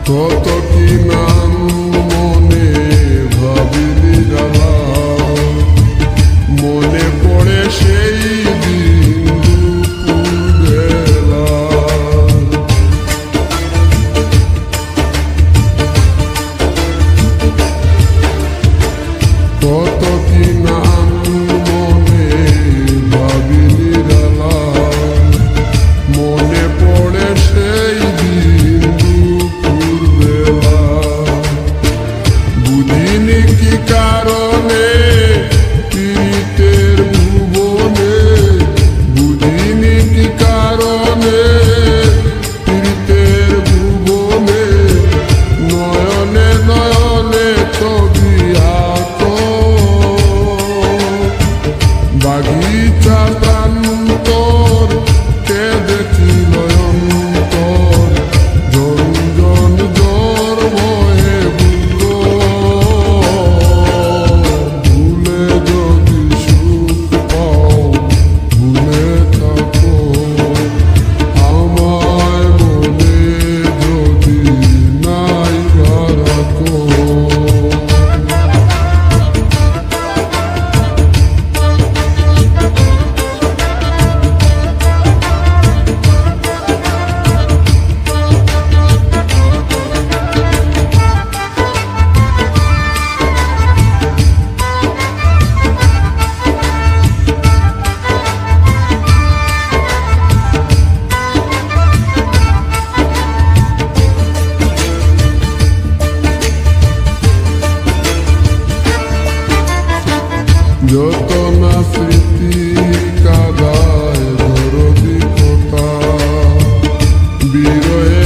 কত কি নাম মনে ভাবিনি জ্বালা, মনে পড়ে সেই দিন দুপুর বেলা। কত কি নাম মনে ভাবিনি জ্বালা, মনে পড়ে সেই দিন দুপুর বেলা। বুঝিনি কি কারণে পীড়িতের ভুবনে, বুঝিনি কি কারণে পীড়িতের ভুবনে, নয়নে নয়নে ছবি আঁক বাগিচা প্রান্তর কেঁদেছিল অন্তর, ঝঞ্ঝন জ্বর ভয়ে ভুলে যদি সুখ পাও ভুলে থাকো, আমায় মনে যদি নাই রাখো। যত না স্মৃতি কাদায় দরদি কথা, বিরয়ে